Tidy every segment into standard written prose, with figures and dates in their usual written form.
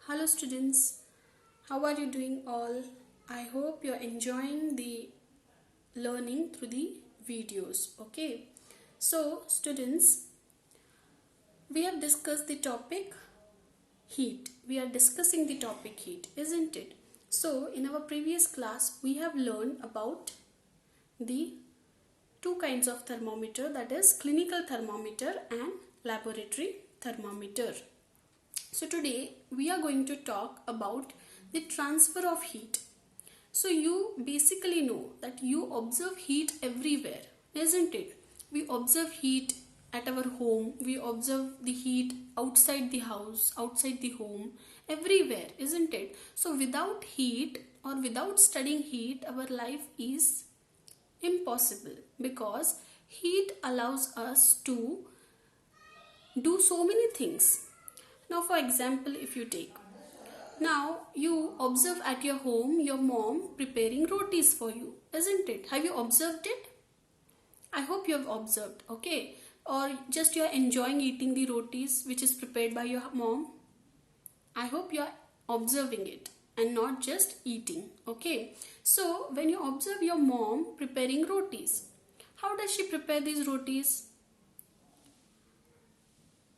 Hello students, how are you doing all? I hope you're enjoying the learning through the videos. Okay, so students, we have discussed the topic heat. We are discussing the topic heat, isn't it? So in our previous class, we have learned about the two kinds of thermometer, that is clinical thermometer and laboratory thermometer. So today we are going to talk about the transfer of heat. So you basically know that you observe heat everywhere, isn't it? We observe heat at our home, we observe the heat outside the house, outside the home, everywhere, isn't it? So without heat or without studying heat, our life is impossible, because heat allows us to do so many things. Now for example, if you take, now you observe at your home your mom preparing rotis for you, isn't it? Have you observed it? I hope you have observed, okay? Or just you are enjoying eating the rotis which is prepared by your mom. I hope you are observing it and not just eating, okay? So when you observe your mom preparing rotis, how does she prepare these rotis?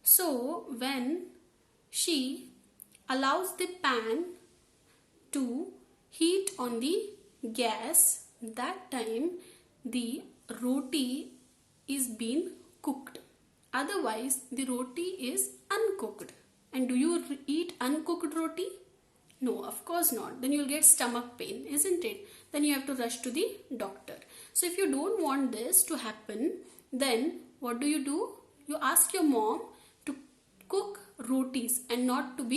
So when she allows the pan to heat on the gas, that time the roti is being cooked. Otherwise the roti is uncooked. And do you eat uncooked roti? No, of course not. Then you'll get stomach pain, isn't it? Then you have to rush to the doctor. So if you don't want this to happen, then what do? You ask your mom to cook rotis and not to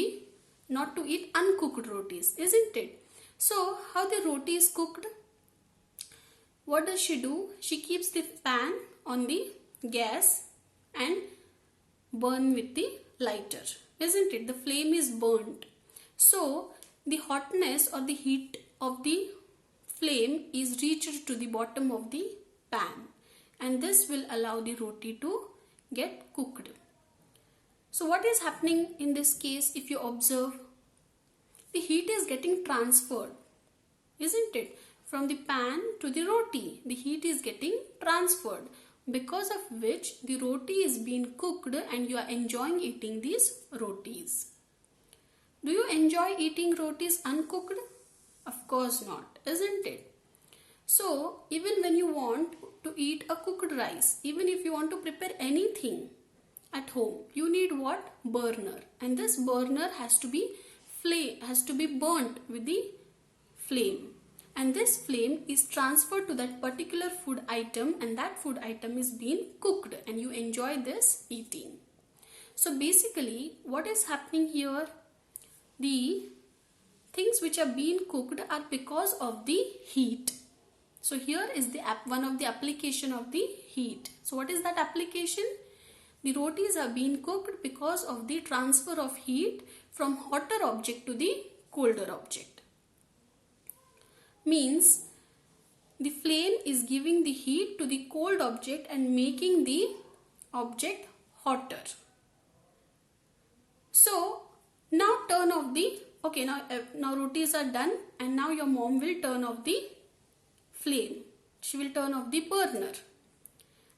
eat uncooked rotis, isn't it? So how the roti is cooked? What does she do? She keeps the pan on the gas and burn with the lighter, isn't it? The flame is burnt. So the hotness or the heat of the flame is reached to the bottom of the pan, and this will allow the roti to get cooked. So what is happening in this case? If you observe, the heat is getting transferred, isn't it? From the pan to the roti, the heat is getting transferred, because of which the roti is being cooked and you are enjoying eating these rotis. Do you enjoy eating rotis uncooked? Of course not, isn't it? So even when you want to eat a cooked rice, even if you want to prepare anything at home, you need what? Burner. And this burner has to be burnt with the flame. And this flame is transferred to that particular food item, and that food item is being cooked and you enjoy this eating. So basically what is happening here? The things which are being cooked are because of the heat. So here is the one of the application of the heat. So what is that application? The rotis are being cooked because of the transfer of heat from hotter object to the colder object. Means the flame is giving the heat to the cold object and making the object hotter. So now turn off the, okay, now rotis are done, and now your mom will turn off the flame. She will turn off the burner,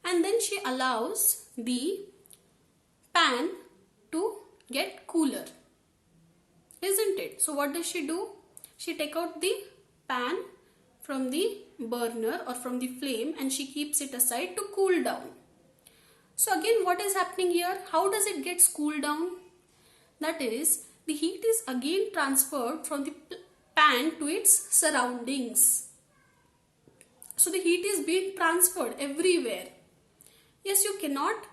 and then she allows the pan to get cooler, isn't it? So what does she do? She take out the pan from the burner or from the flame and she keeps it aside to cool down. So again, what is happening here? How does it get cooled down? That is, the heat is again transferred from the pan to its surroundings. So the heat is being transferred everywhere. Yes, you cannot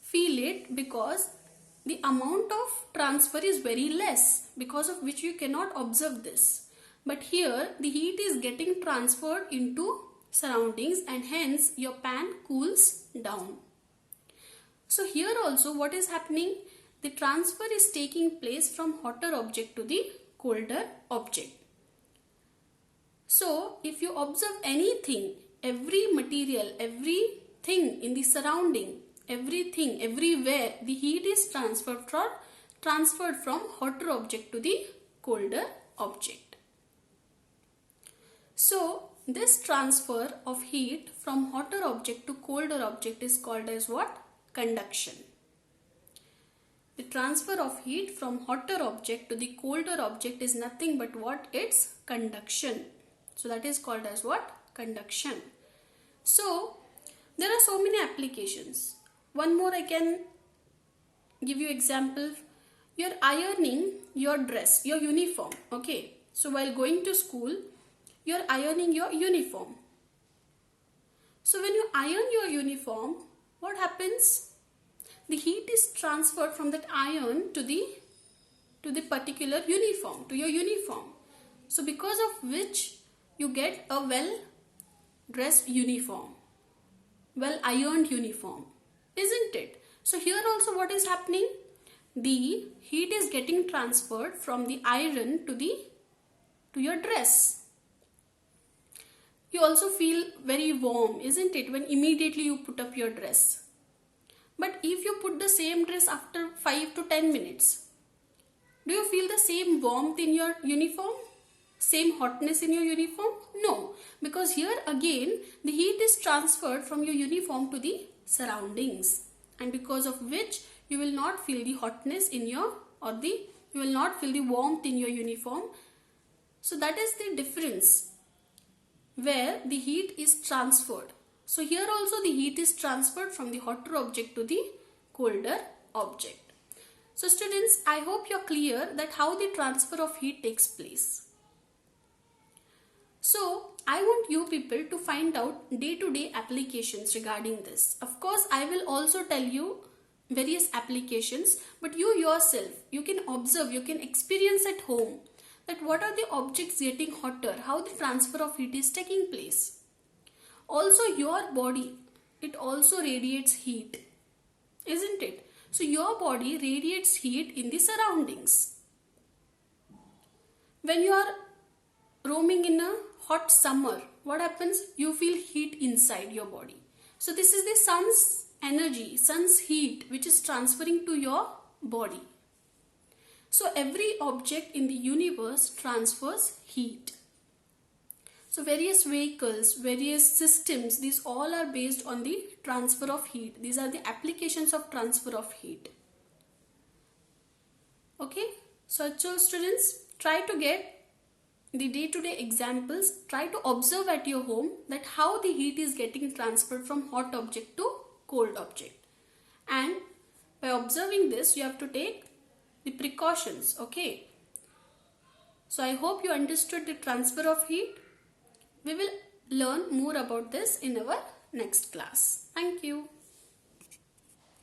feel it because the amount of transfer is very less, because of which you cannot observe this. But here the heat is getting transferred into surroundings and hence your pan cools down. So here also what is happening? The transfer is taking place from hotter object to the colder object. So if you observe anything, every material, everything in the surrounding, everything, everywhere, the heat is transferred transferred from hotter object to the colder object. So this transfer of heat from hotter object to colder object is called as what? Conduction. The transfer of heat from hotter object to the colder object is nothing but what? It's conduction. So that is called as what? Conduction. So there are so many applications. One more I can give you example. You're ironing your dress, your uniform. Okay. So while going to school, you're ironing your uniform. So when you iron your uniform, what happens? The heat is transferred from that iron to the particular uniform, to your uniform. So because of which you get a well dressed uniform, well ironed uniform, isn't it? So here also what is happening? The heat is getting transferred from the iron to your dress. You also feel very warm, isn't it, when immediately you put up your dress. But if you put the same dress after 5 to 10 minutes, do you feel the same warmth in your uniform? Same hotness in your uniform? No, because here again the heat is transferred from your uniform to the surroundings, and because of which you will not feel the hotness in your, you will not feel the warmth in your uniform. So that is the difference where the heat is transferred. So here also the heat is transferred from the hotter object to the colder object. So students, I hope you are clear that how the transfer of heat takes place. So I want you people to find out day-to-day applications regarding this. Of course, I will also tell you various applications, but you yourself, you can observe, you can experience at home that what are the objects getting hotter, how the transfer of heat is taking place. Also your body, it also radiates heat, isn't it? So your body radiates heat in the surroundings. When you are roaming in a hot summer, what happens? You feel heat inside your body. So this is the sun's energy, sun's heat which is transferring to your body. So every object in the universe transfers heat. So various vehicles, various systems, these all are based on the transfer of heat. These are the applications of transfer of heat. Okay, so students, try to get the day-to-day examples. Try to observe at your home that how the heat is getting transferred from hot object to cold object. And by observing this, you have to take the precautions. Okay. So I hope you understood the transfer of heat. We will learn more about this in our next class. Thank you.